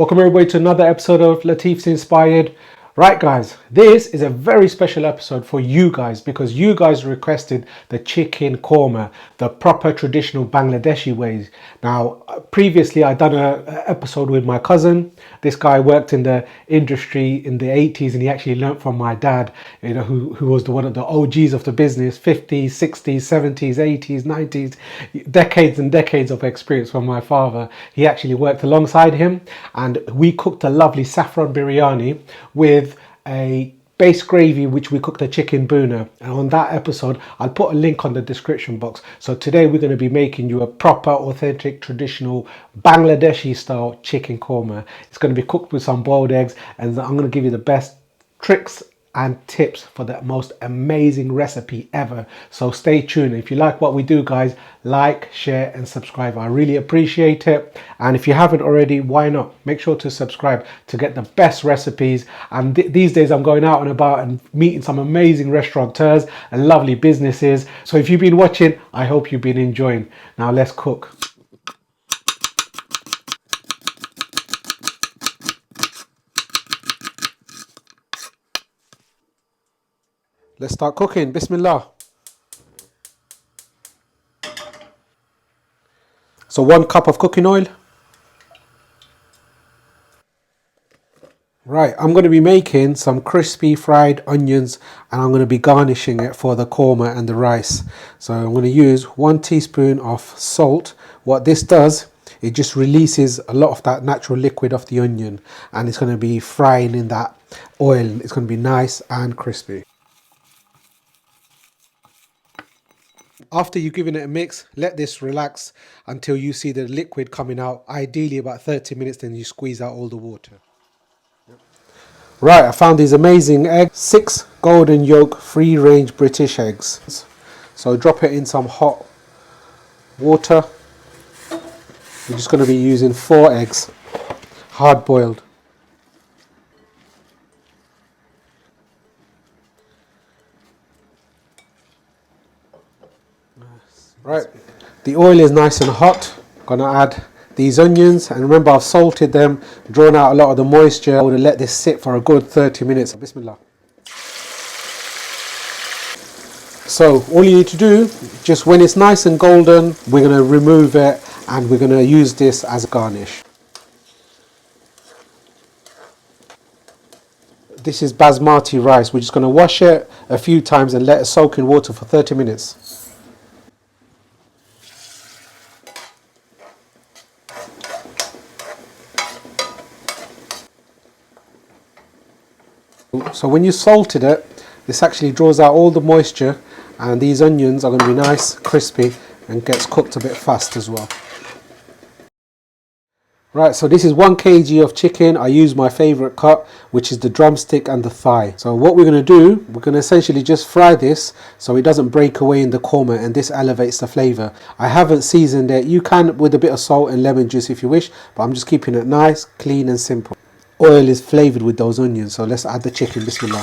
Welcome everybody to another episode of Latifs Inspired. Right guys, this is a very special episode for you guys because you guys requested the chicken korma, the proper traditional Bangladeshi ways. Now, previously I done an episode with my cousin. This guy worked in the industry in the 80s and he actually learnt from my dad, who was one of the OGs of the business, 50s, 60s, 70s, 80s, 90s, decades and decades of experience from my father. He actually worked alongside him and we cooked a lovely saffron biryani with a base gravy which we cooked the chicken boona, and on that episode I'll put a link on the description box. So today we're going to be making you a proper authentic traditional Bangladeshi style chicken korma. It's going to be cooked with some boiled eggs and I'm going to give you the best tricks and tips for the most amazing recipe ever. So stay tuned. If you like what we do guys, like, share and subscribe. I really appreciate it, and if you haven't already, why not make sure to subscribe to get the best recipes. And these days I'm going out and about and meeting some amazing restaurateurs and lovely businesses. So if you've been watching, I hope you've been enjoying. Now let's cook. Let's start cooking. Bismillah. So 1 cup of cooking oil. Right, I'm going to be making some crispy fried onions and I'm going to be garnishing it for the korma and the rice. So I'm going to use 1 teaspoon of salt. What this does, it just releases a lot of that natural liquid of the onion and it's going to be frying in that oil. It's going to be nice and crispy. After you've given it a mix, let this relax until you see the liquid coming out, ideally about 30 minutes, then you squeeze out all the water. Right, I found these amazing eggs, 6 golden yolk free range British eggs. So drop it in some hot water. We're just going to be using 4 eggs, hard boiled. Right, the oil is nice and hot. Gonna add these onions, and remember I've salted them, drawn out a lot of the moisture. I would let this sit for a good 30 minutes. Bismillah. So all you need to do, just when it's nice and golden, we're going to remove it and we're going to use this as a garnish. This is basmati rice. We're just going to wash it a few times and let it soak in water for 30 minutes. So when you salted it, this actually draws out all the moisture and these onions are going to be nice, crispy and gets cooked a bit fast as well. Right, so this is 1 kg of chicken. I use my favourite cut, which is the drumstick and the thigh. So what we're going to do, we're going to essentially just fry this so it doesn't break away in the korma and this elevates the flavour. I haven't seasoned it. You can with a bit of salt and lemon juice if you wish, but I'm just keeping it nice, clean and simple. Oil is flavoured with those onions, so let's add the chicken. Bismillah.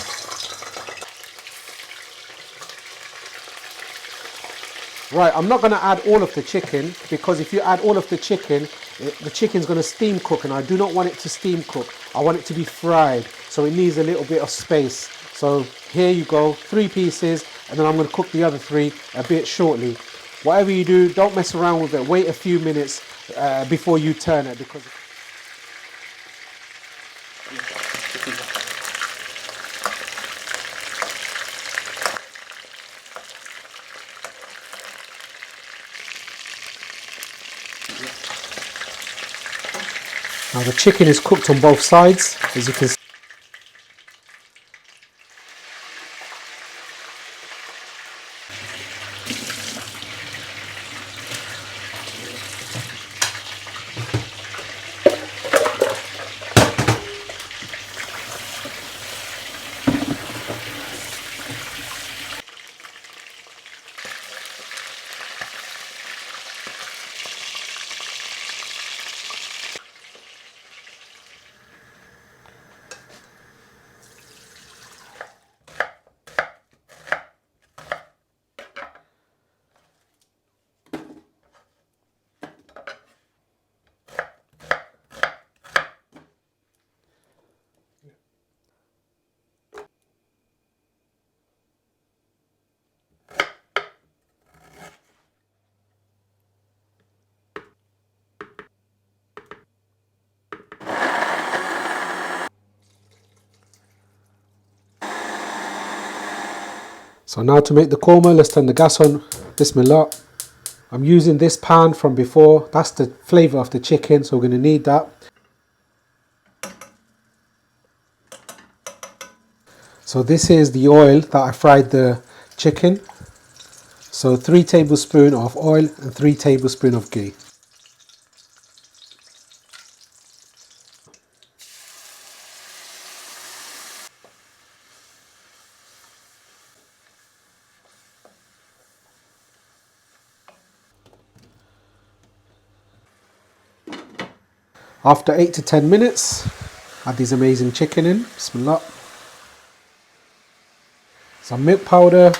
Right, I'm not going to add all of the chicken because if you add all of the chicken's going to steam cook and I do not want it to steam cook. I want it to be fried, so it needs a little bit of space. So here you go, 3 pieces, and then I'm going to cook the other 3 a bit shortly. Whatever you do, don't mess around with it. Wait a few minutes before you turn it because... Now the chicken is cooked on both sides, as you can see. So now to make the korma, let's turn the gas on. Bismillah. I'm using this pan from before. That's the flavour of the chicken, so we're going to need that. So this is the oil that I fried the chicken. So 3 tablespoons of oil and 3 tablespoons of ghee. After 8 to 10 minutes, add these amazing chicken in. Bismillah. Some milk powder.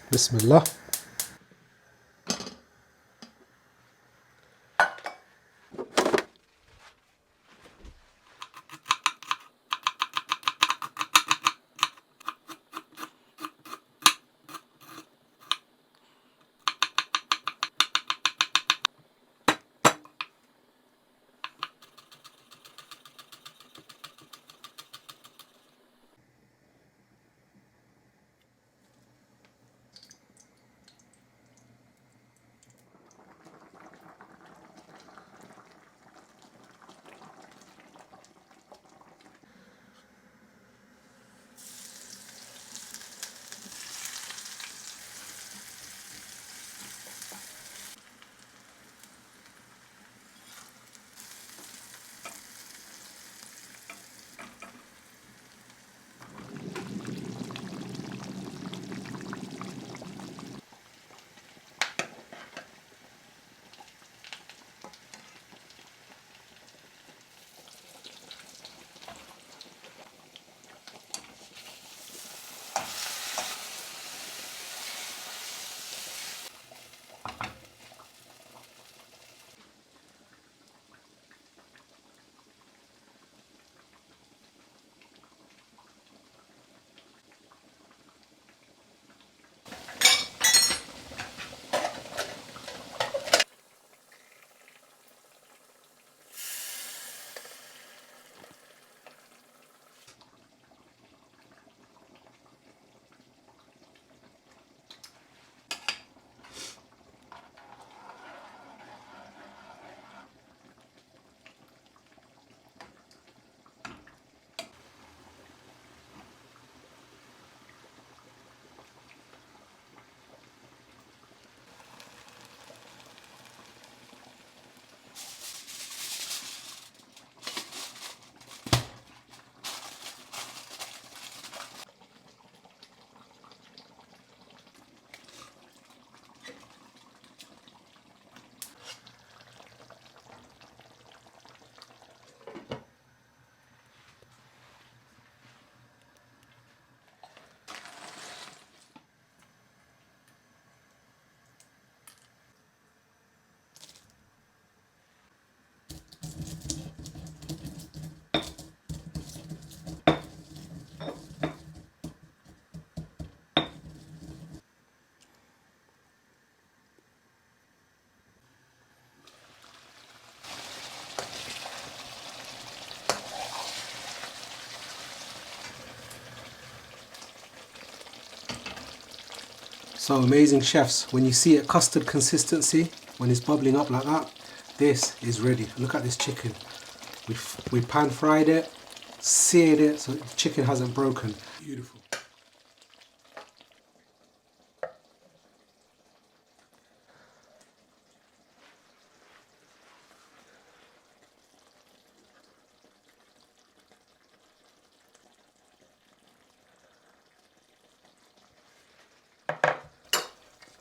Bismillah. So amazing chefs, when you see a custard consistency, when it's bubbling up like that, this is ready. Look at this chicken. We pan fried it, seared it so the chicken hasn't broken. Beautiful.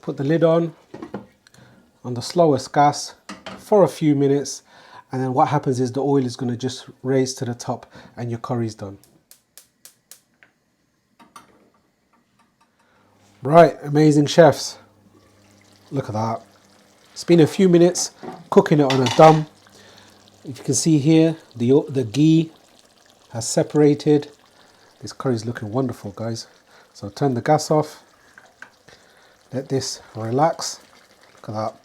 Put the lid on the slowest gas for a few minutes, and then what happens is the oil is going to just raise to the top and your curry's done. Right, amazing chefs. Look at that. It's been a few minutes cooking it on a dum. If you can see here, the ghee has separated. This curry is looking wonderful, guys. So turn the gas off. Let this relax. Look at that.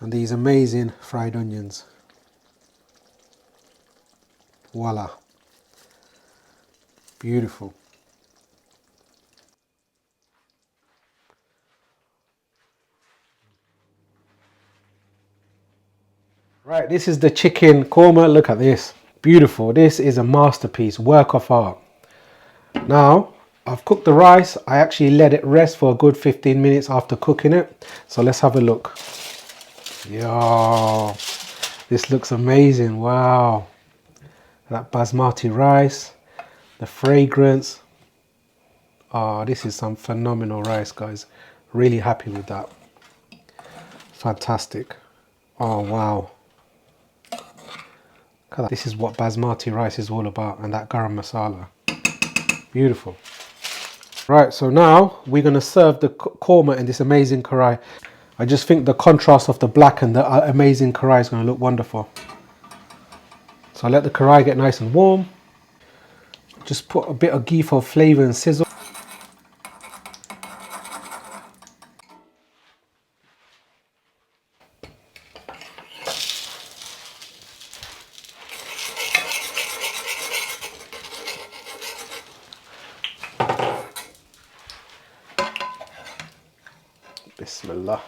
And these amazing fried onions. Voila. Beautiful. Right, this is the chicken korma. Look at this. Beautiful. This is a masterpiece, work of art. Now, I've cooked the rice. I actually let it rest for a good 15 minutes after cooking it. So let's have a look. Yo, this looks amazing. Wow. That basmati rice, the fragrance. Oh, this is some phenomenal rice, guys. Really happy with that. Fantastic. Oh, wow. This is what basmati rice is all about, and that garam masala. Beautiful. Right, so now we're going to serve the korma in this amazing karai. I just think the contrast of the black and the amazing karai is going to look wonderful. So I let the karai get nice and warm. Just put a bit of ghee for flavor and sizzle. Bismillah.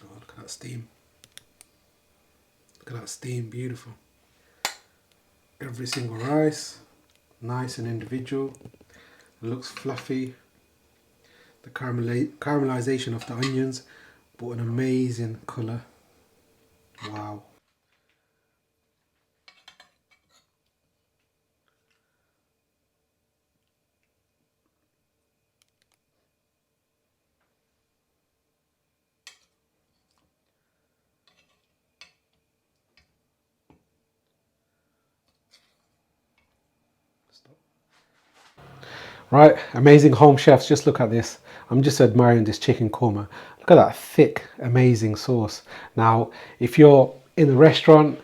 Oh, look at that steam. Look at that steam, beautiful. Every single rice, nice and individual. It looks fluffy. The caramelization of the onions brought an amazing colour. Wow. Right, amazing home chefs, just look at this. I'm just admiring this chicken korma. Look at that thick, amazing sauce. Now, if you're in a restaurant,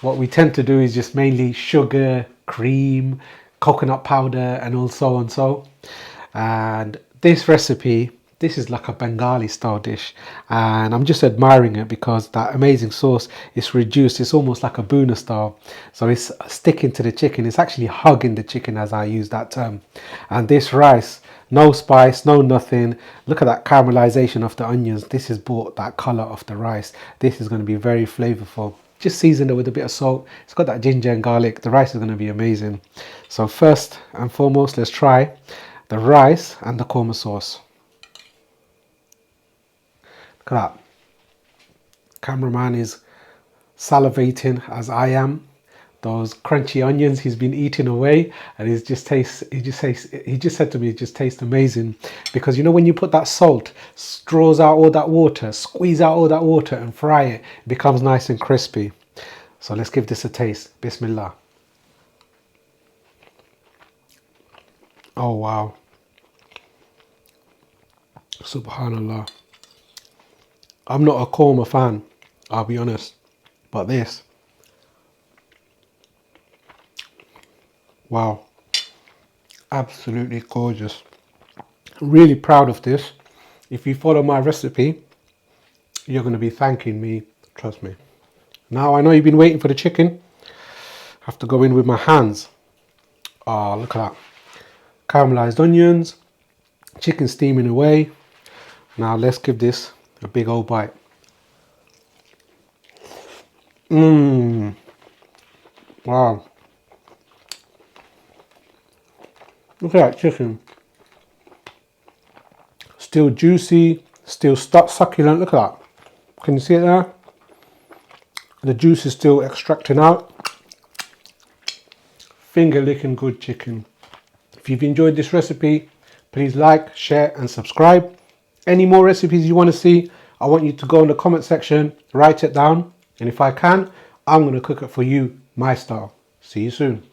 what we tend to do is just mainly sugar, cream, coconut powder, and all so and so. And this recipe, this is like a Bengali style dish, and I'm just admiring it because that amazing sauce is reduced. It's almost like a Boona style, so it's sticking to the chicken. It's actually hugging the chicken, as I use that term. And this rice, no spice, no nothing. Look at that caramelization of the onions. This has brought that color of the rice. This is going to be very flavorful. Just season it with a bit of salt. It's got that ginger and garlic. The rice is going to be amazing. So first and foremost, let's try the rice and the korma sauce. Look at that. Cameraman is salivating as I am. Those crunchy onions he's been eating away, and he just said to me it just tastes amazing, because you know when you put that salt, draws out all that water, squeeze out all that water and fry it, it becomes nice and crispy. So let's give this a taste. Bismillah. Oh wow. Subhanallah. I'm not a korma fan, I'll be honest, but this, Wow, absolutely gorgeous. Really proud of this. If you follow my recipe, you're going to be thanking me, trust me. Now I know you've been waiting for the chicken. I have to go in with my hands. Oh, look at that. Caramelized onions, chicken steaming away. Now let's give this a big old bite. Mmm. Wow. Look at that chicken. Still juicy, still succulent. Look at that. Can you see it there? The juice is still extracting out. Finger licking good chicken. If you've enjoyed this recipe, please like, share and subscribe. Any more recipes you want to see, I want you to go in the comment section, write it down, and if I can, I'm going to cook it for you my style. See you soon.